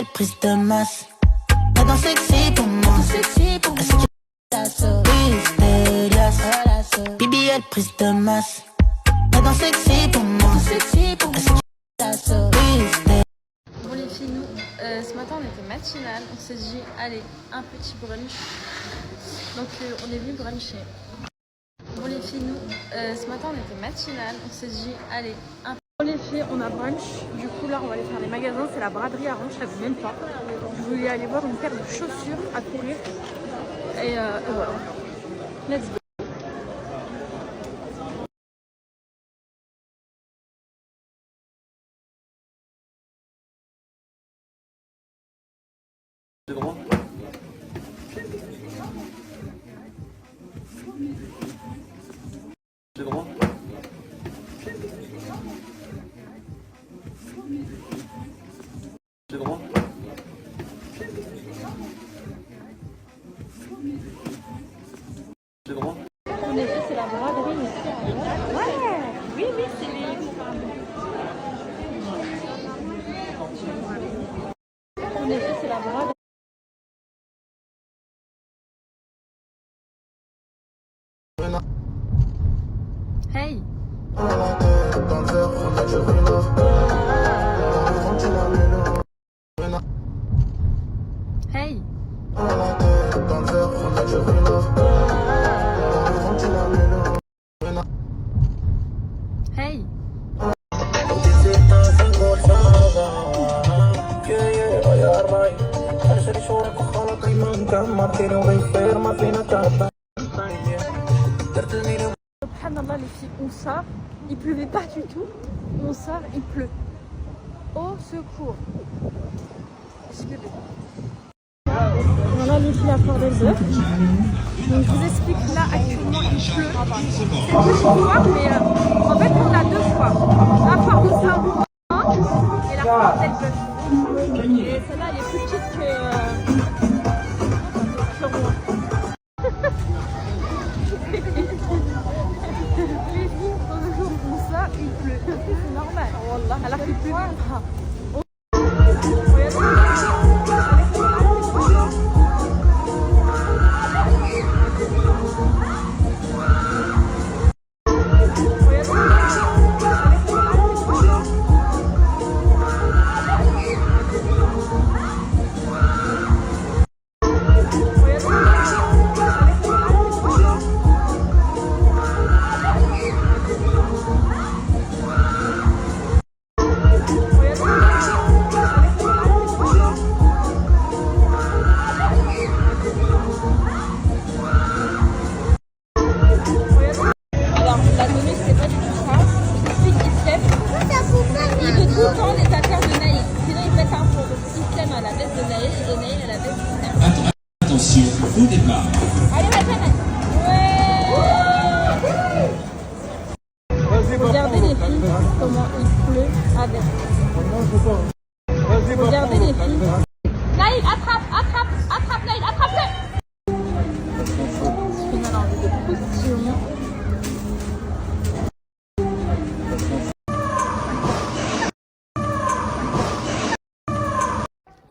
BBL prise de masse. Mais dans sexy pour moi. Est-ce que BBL prise de masse. Mais dans sexy pour moi. Est-ce que Bon les filles, nous, ce matin on était matinale, on s'est dit allez, un petit brunch. Donc on est venu bruncher. Bon les filles, nous, ce matin on était matinale, on s'est dit allez, un Bon les filles, on a brunch, du coup là on va aller faire les magasins, c'est la braderie à Rouen, je savais même pas. Je voulais aller voir une paire de chaussures à courir. Et voilà. Let's go. C'est droit. C'est droit. C'est droit. C'est droit. En effet, c'est la braderie ici. Ouais, oui, c'est les. En effet, c'est la braderie. Hey! Hey! Hey! Subhanallah les filles, on sort, il pleuvait pas du tout, on sort, il pleut. Au secours. Voilà les filles à Fort des Œufs. Donc je vous explique là actuellement il pleut. C'est une petite fois mais en fait on a deux fois. La Fort des Œufs et la Fort des Œufs. Et celle-là elle est plus petite que Rouen. Les filles, dans le jour où ça, il pleut. C'est normal. Wallah, alors qu'il pleut pas. Attention, au départ. Regardez les filles, comment il pleut avec. Regardez les filles. Naïl, attrape, Naïl, attrape-le. Je vais enlever des costumes.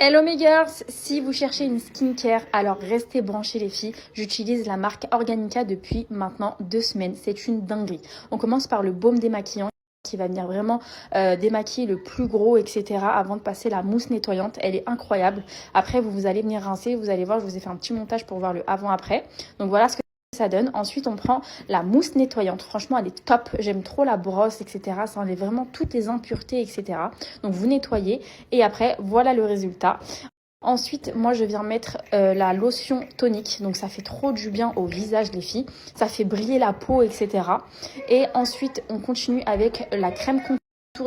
Hello mes girls, si vous cherchez une skincare, alors restez branchés les filles. J'utilise la marque Organica depuis maintenant 2 semaines, c'est une dinguerie. On commence par le baume démaquillant qui va venir vraiment démaquiller le plus gros, etc. avant de passer la mousse nettoyante. Elle est incroyable. Après, vous allez venir rincer, vous allez voir, je vous ai fait un petit montage pour voir le avant-après. Donc voilà ce que ça donne. Ensuite, on prend la mousse nettoyante. Franchement, elle est top. J'aime trop la brosse, etc. Ça enlève vraiment toutes les impuretés, etc. Donc, vous nettoyez et après, voilà le résultat. Ensuite, moi, je viens mettre la lotion tonique. Donc, ça fait trop du bien au visage, les filles. Ça fait briller la peau, etc. Et ensuite, on continue avec la crème contour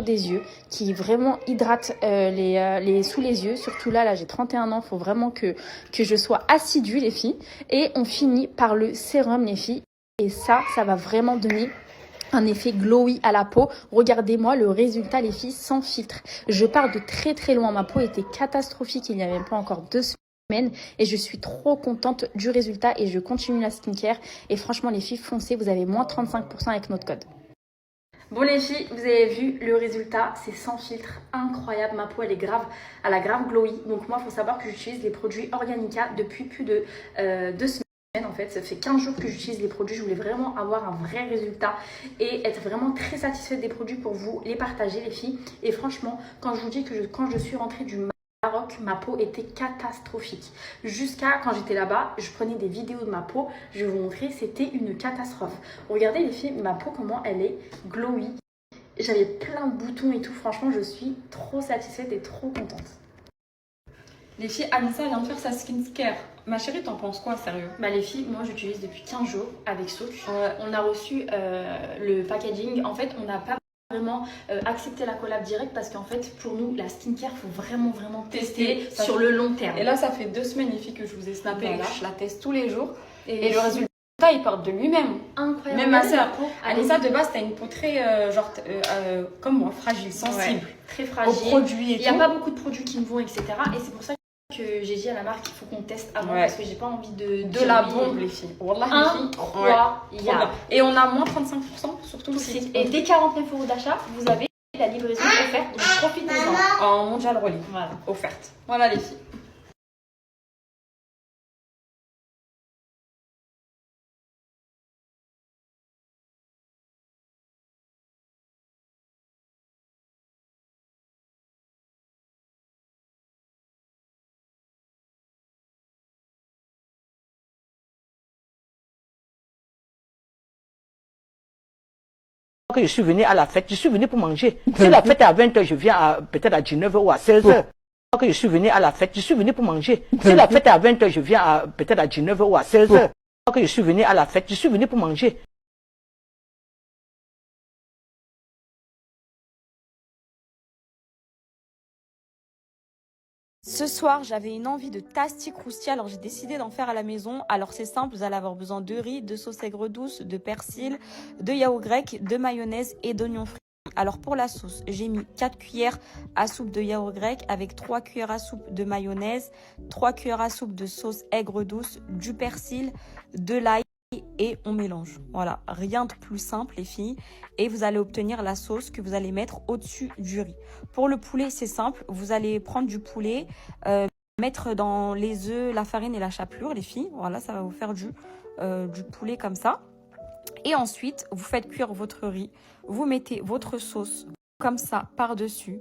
des yeux qui vraiment hydrate sous les yeux. Surtout là j'ai 31 ans. Il faut vraiment que je sois assidue, les filles. Et on finit par le sérum, les filles. Et ça va vraiment donner un effet glowy à la peau. Regardez-moi le résultat, les filles, sans filtre. Je pars de très très loin. Ma peau était catastrophique il n'y a même pas encore 2 semaines et je suis trop contente du résultat et je continue la skincare. Et franchement, les filles, foncez, vous avez moins 35% avec notre code. Bon les filles, vous avez vu le résultat, c'est sans filtre, incroyable, ma peau elle a grave glowy. Donc moi il faut savoir que j'utilise les produits Organica depuis plus de 2 semaines en fait. Ça fait 15 jours que j'utilise les produits, je voulais vraiment avoir un vrai résultat et être vraiment très satisfaite des produits pour vous les partager les filles. Et franchement, quand je vous dis que quand je suis rentrée du Maroc, ma peau était catastrophique. Jusqu'à quand j'étais là-bas, je prenais des vidéos de ma peau, je vais vous montrer, c'était une catastrophe. Regardez les filles, ma peau comment elle est glowy. J'avais plein de boutons et tout, franchement je suis trop satisfaite et trop contente. Les filles, Anissa vient de faire sa skincare. Ma chérie, t'en penses quoi, sérieux? Bah les filles, moi j'utilise depuis 15 jours avec Souk. On a reçu le packaging, en fait on n'a pas vraiment accepter la collab direct parce qu'en fait pour nous la skincare faut vraiment tester sur le long terme. Et là ça fait 2 semaines les filles que je vous ai snappé, Voilà. je la teste tous les jours et le résultat il part de lui-même. incroyable. Même ma sœur, peau, Anissa de base t'as une peau très comme moi, fragile, sensible, très aux fragile. produits et Il n'y a tout. pas beaucoup de produits qui me vont, etc. Et c'est pour ça que j'ai dit à la marque qu'il faut qu'on teste avant parce que j'ai pas envie de la bombe les filles. Wallah, les filles. Incroyable. Et on a moins 35% sur tout le site. Et dès 49 € d'achat, vous avez la livraison offerte, donc profitez-en. En mondial relais, Voilà. offerte. Voilà les filles. Que je suis venu à la fête, je suis venu pour manger. Si la fête est à 20h, je viens peut-être à 19h ou à 16h. Que je suis venu à la fête, je suis venu pour manger. Si la fête est à 20h, je viens peut-être à 19h ou à 16h. Que je suis venu à la fête, je suis venu pour manger. Ce soir, j'avais une envie de tasti crousti, alors j'ai décidé d'en faire à la maison. Alors c'est simple, vous allez avoir besoin de riz, de sauce aigre douce, de persil, de yaourt grec, de mayonnaise et d'oignons frits. Alors pour la sauce, j'ai mis 4 cuillères à soupe de yaourt grec avec 3 cuillères à soupe de mayonnaise, 3 cuillères à soupe de sauce aigre douce, du persil, de l'ail et on mélange. Voilà, rien de plus simple les filles. Et vous allez obtenir la sauce que vous allez mettre au-dessus du riz. Pour le poulet, c'est simple. Vous allez prendre du poulet, mettre dans les œufs, la farine et la chapelure, les filles. Voilà, ça va vous faire du poulet comme ça. Et ensuite, vous faites cuire votre riz. Vous mettez votre sauce comme ça par-dessus.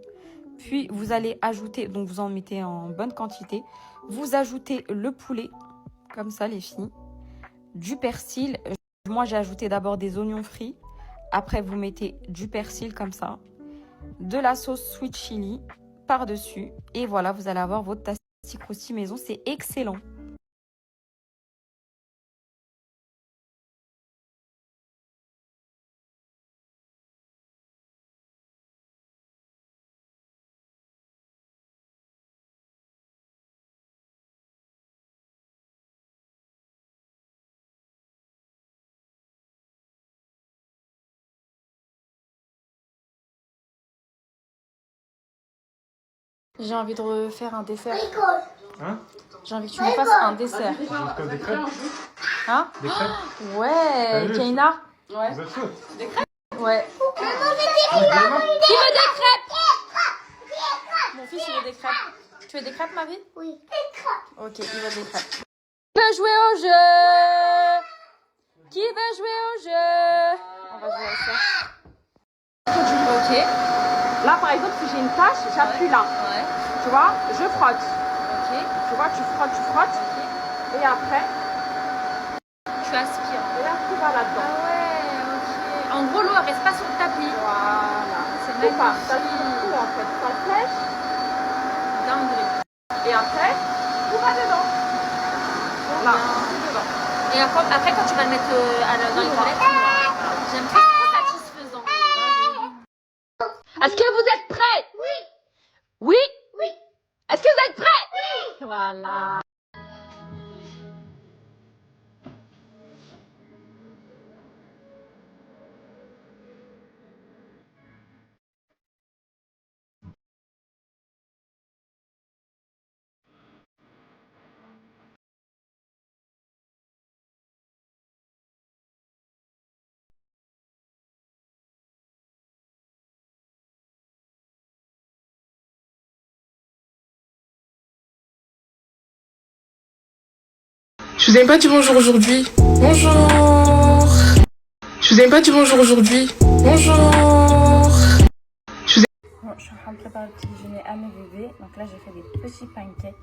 Puis, vous allez ajouter, donc vous en mettez en bonne quantité. Vous ajoutez le poulet, comme ça, les filles. Du persil. Moi, j'ai ajouté d'abord des oignons frits. Après, vous mettez du persil comme ça. De la sauce sweet chili par-dessus. Et voilà, vous allez avoir votre tasti crousti maison. C'est excellent. J'ai envie de refaire un dessert. Hein? J'ai envie que tu me fasses un dessert. Comme des crêpes? Hein? Des crêpes? Ouais, Sérieux? Kaina? Ouais. Vous êtes chaude? Ouais. Qui veut Qui veut des crêpes? Mon fils, il veut des crêpes. Tu veux des crêpes, Marie? Oui. Ok, il veut des crêpes. Qui veut jouer au jeu? Qui veut jouer au jeu? On va jouer à ça. Ok. Là par exemple si j'ai une tache, j'appuie là. Ouais. Tu vois, je frotte. Ok. Tu vois, tu frottes. Et après, Tu aspires. et là tu vas là-dedans. Ah ouais, ok. En gros, l'eau, elle reste pas sur le tapis. Voilà. C'est Faut pas, ça magnifique. tourne tout en fait. Ça flèche Dinguerie. et après, tout va dedans. Là, bien. tout dedans. Et après, quand tu vas le mettre dans les toilettes, j'aime trop, trop satisfaisant. Est-ce que vous êtes prêts? Oui. Oui? Oui. Est-ce que vous êtes prêts? Oui. Voilà. Je vous ai pas dit bonjour aujourd'hui. Bonjour. Je vous ai pas dit bonjour aujourd'hui. Bonjour. Bon, je suis en train de préparer le petit déjeuner à mes bébés. Donc là, j'ai fait des petits pancakes.